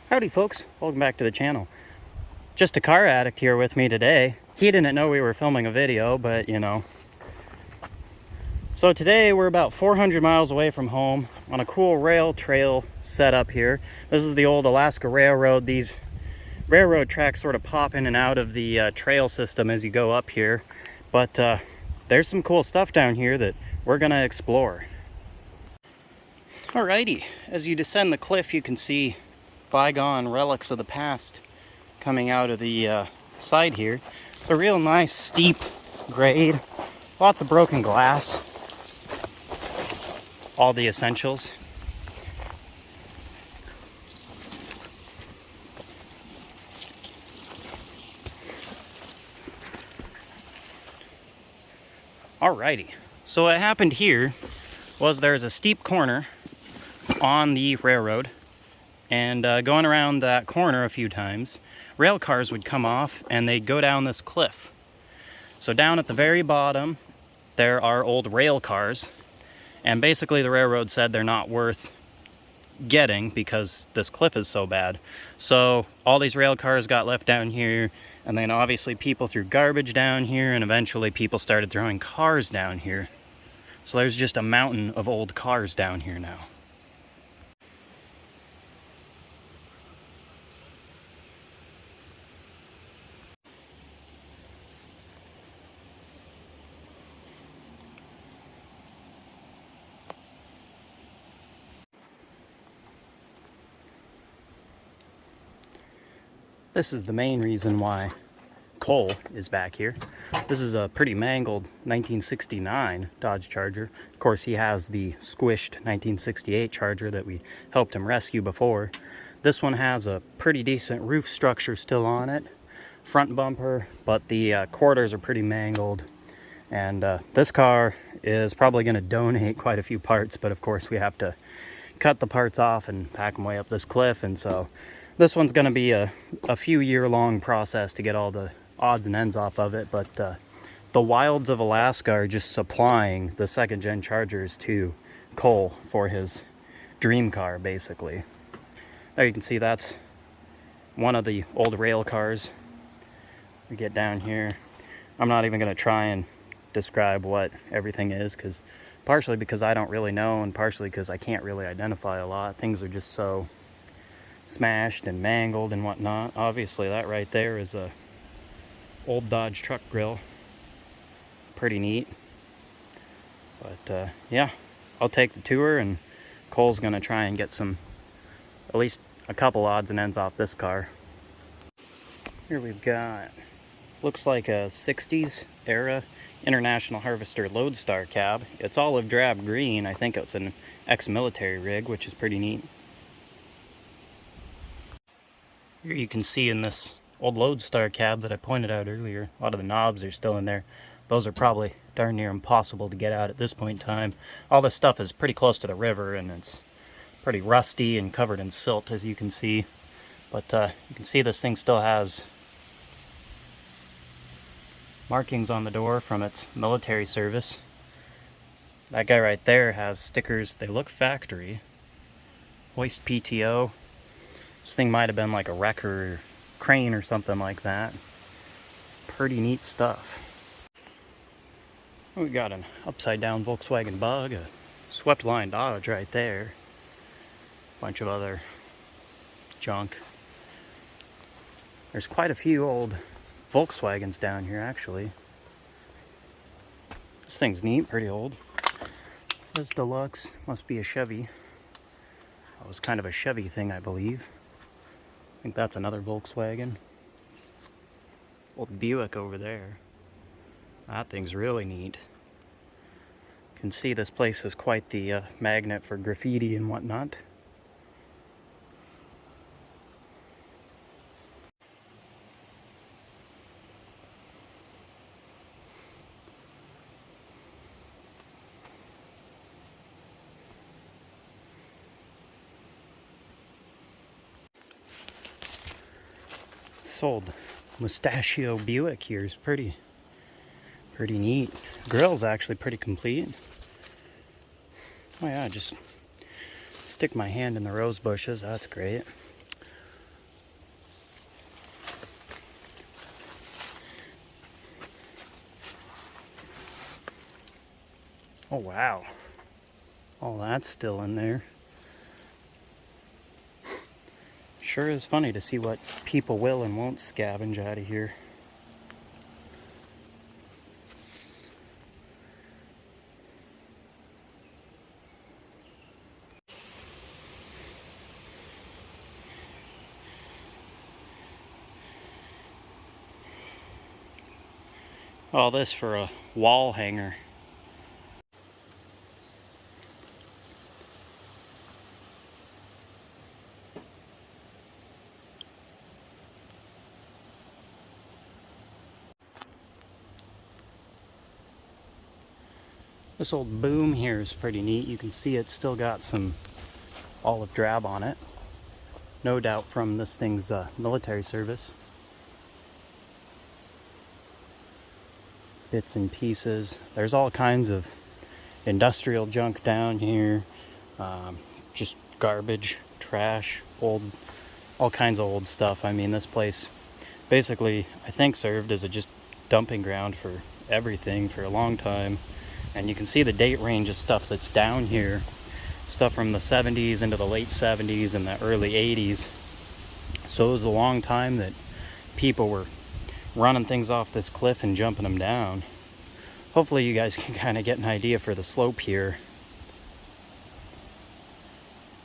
Howdy folks, welcome back to the channel. Just a car addict here with me today. He didn't know we were filming a video, but you know. So today we're about 400 miles away from home on a cool rail trail setup here. This is the old Alaska Railroad. These railroad tracks sort of pop in and out of the trail system as you go up here. But there's some cool stuff down here that we're gonna explore. Alrighty, as you descend the cliff you can see bygone relics of the past coming out of the side here. It's a real nice steep grade, lots of broken glass, all the essentials. Alrighty, so what happened here was there's a steep corner on the railroad, and going around that corner a few times, rail cars would come off and they'd go down this cliff. So down at the very bottom, there are old rail cars, and basically the railroad said they're not worth getting because this cliff is so bad. So all these rail cars got left down here, and then obviously people threw garbage down here, and eventually people started throwing cars down here. So there's just a mountain of old cars down here now. This is the main reason why Cole is back here. This is a pretty mangled 1969 Dodge Charger. Of course, he has the squished 1968 Charger that we helped him rescue before. This one has a pretty decent roof structure still on it, front bumper, but the quarters are pretty mangled. And this car is probably going to donate quite a few parts, but of course we have to cut the parts off and pack them way up this cliff, and so this one's going to be a few year-long process to get all the odds and ends off of it, but the wilds of Alaska are just supplying the second-gen Chargers to Cole for his dream car, basically. There you can see that's one of the old rail cars. We get down here. I'm not even going to try and describe what everything is, partially because I don't really know, and partially because I can't really identify a lot. Things are just so smashed and mangled and whatnot. Obviously that right there is a old Dodge truck grill. Pretty neat. But yeah, I'll take the tour, and Cole's gonna try and get at least a couple odds and ends off this car. Here we've got, looks like a 60s era International Harvester Lodestar cab. It's olive drab green. I think it's an ex-military rig, which is pretty neat. Here you can see in this old Lodestar cab that I pointed out earlier, a lot of the knobs are still in there. Those are probably darn near impossible to get out at this point in time. All this stuff is pretty close to the river, and it's pretty rusty and covered in silt, as you can see. But you can see this thing still has markings on the door from its military service. That guy right there has stickers. They look factory. Hoist PTO. This thing might have been like a wrecker or crane or something like that. Pretty neat stuff. We got an upside down Volkswagen Bug, a swept line Dodge right there. Bunch of other junk. There's quite a few old Volkswagens down here actually. This thing's neat, pretty old. It says deluxe, must be a Chevy. That was kind of a Chevy thing, I believe. I think that's another Volkswagen. Old Buick over there. That thing's really neat. You can see this place is quite the magnet for graffiti and whatnot. Old Mustachio Buick here is pretty neat. Grill's actually pretty complete. Oh yeah, just stick my hand in the rose bushes. That's great. Oh wow, all that's still in there. Sure is funny to see what people will and won't scavenge out of here. All this for a wall hanger. This old boom here is pretty neat. You can see it's still got some olive drab on it. No doubt from this thing's military service. Bits and pieces. There's all kinds of industrial junk down here. Just garbage, trash, old, all kinds of old stuff. I mean, this place basically, I think, served as a just dumping ground for everything for a long time. And you can see the date range of stuff that's down here. Stuff from the 70s into the late 70s and the early 80s. So it was a long time that people were running things off this cliff and jumping them down. Hopefully you guys can kind of get an idea for the slope here.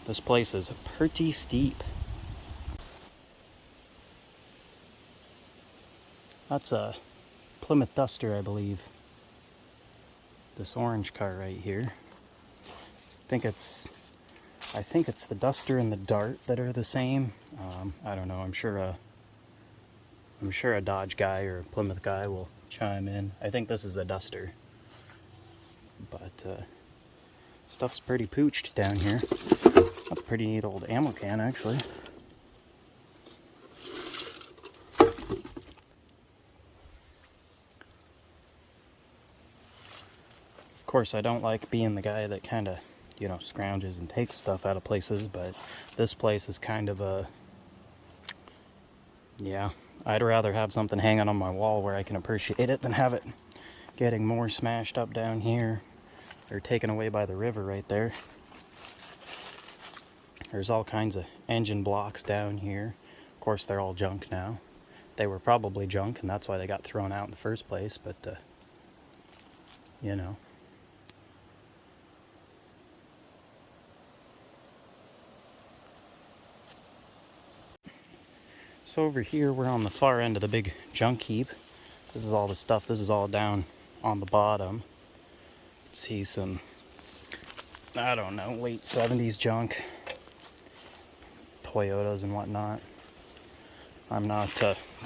This place is pretty steep. That's a Plymouth Duster, I believe. This orange car right here. I think it's the Duster and the Dart that are the same. I don't know. I'm sure a Dodge guy or a Plymouth guy will chime in. I think this is a Duster. But stuff's pretty pooched down here. That's a pretty neat old ammo can, actually. Of course, I don't like being the guy that kind of, you know, scrounges and takes stuff out of places, but this place is kind of a, yeah, I'd rather have something hanging on my wall where I can appreciate it than have it getting more smashed up down here or taken away by the river right there. There's all kinds of engine blocks down here. Of course, they're all junk now. They were probably junk, and that's why they got thrown out in the first place, but, you know. So over here, we're on the far end of the big junk heap. This is all the stuff. This is all down on the bottom. See some, I don't know, late 70s junk. Toyotas and whatnot. I'm not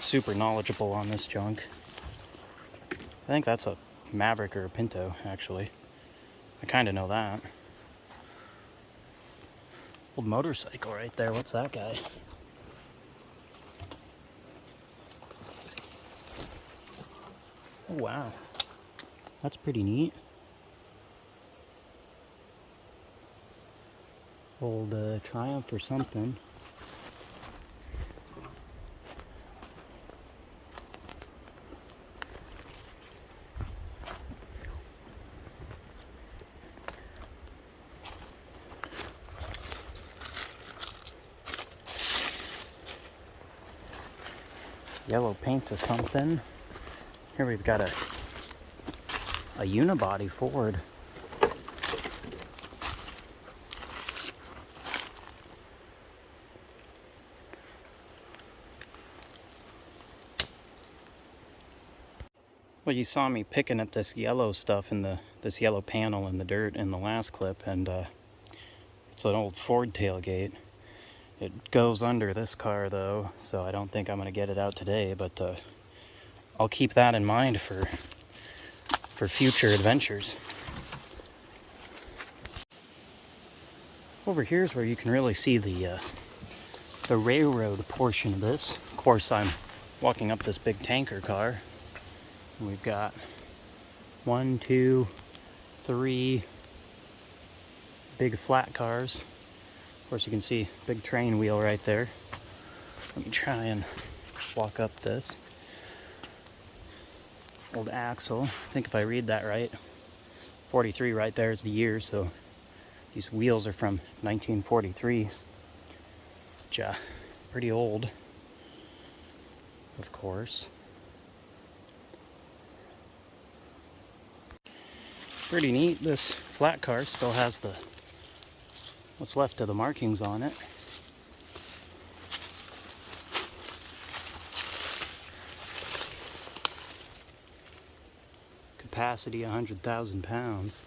super knowledgeable on this junk. I think that's a Maverick or a Pinto, actually. I kind of know that. Old motorcycle right there. What's that guy? Oh, wow. That's pretty neat. Old Triumph or something. Yellow paint to something. Here we've got a unibody Ford. Well, you saw me picking at this yellow stuff in this yellow panel in the dirt in the last clip, and it's an old Ford tailgate. It goes under this car though, so I don't think I'm gonna get it out today, but I'll keep that in mind for future adventures. Over here is where you can really see the railroad portion of this. Of course, I'm walking up this big tanker car. And we've got 1, 2, 3 big flat cars. Of course, you can see big train wheel right there. Let me try and walk up this. Old axle. I think if I read that right, 43 right there is the year, so these wheels are from 1943, which pretty old, of course. Pretty neat. This flat car still has the what's left of the markings on it. Capacity 100,000 pounds.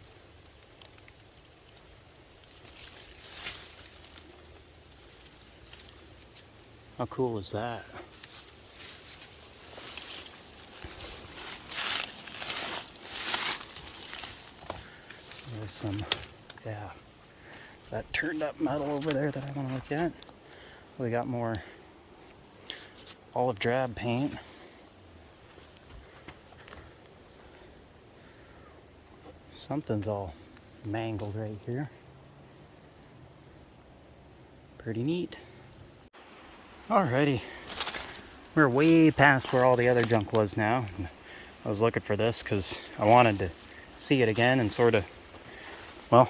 How cool is that? There's some, yeah, that turned up metal over there that I want to look at. We got more olive drab paint. Something's all mangled right here. Pretty neat. Alrighty, we're way past where all the other junk was now. I was looking for this because I wanted to see it again and sort of, well,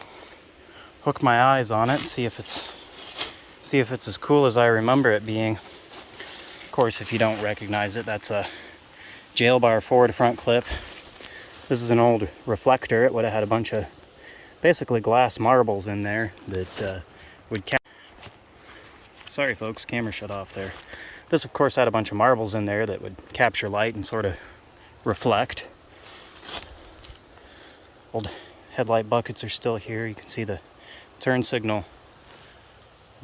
hook my eyes on it and see if it's as cool as I remember it being. Of course, if you don't recognize it, that's a jail bar forward front clip. This is an old reflector. It would have had a bunch of basically glass marbles in there that would sorry folks, camera shut off there. This of course had a bunch of marbles in there that would capture light and sort of reflect. Old headlight buckets are still here. You can see the turn signal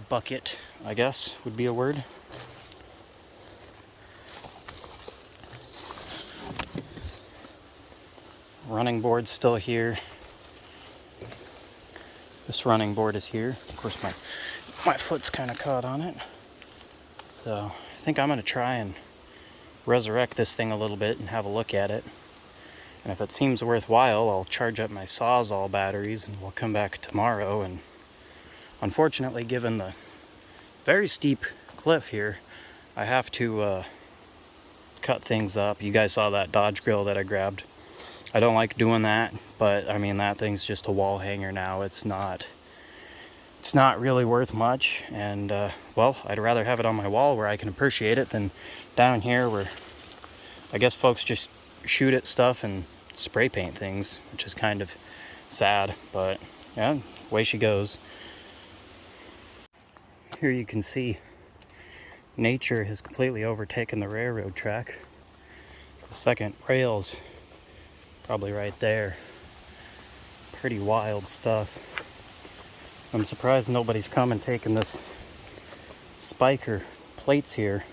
bucket, I guess would be a word. Running board's still here. This running board is here. Of course my foot's kind of caught on it. So I think I'm going to try and resurrect this thing a little bit and have a look at it. And if it seems worthwhile, I'll charge up my Sawzall batteries and we'll come back tomorrow. And unfortunately, given the very steep cliff here, I have to cut things up. You guys saw that Dodge grill that I grabbed. I don't like doing that, but I mean, that thing's just a wall hanger now. It's not really worth much, and well, I'd rather have it on my wall where I can appreciate it than down here where I guess folks just shoot at stuff and spray paint things, which is kind of sad, but yeah, away she goes. Here you can see nature has completely overtaken the railroad track. The second rail's probably right there. Pretty wild stuff. I'm surprised nobody's come and taken this spike or plates here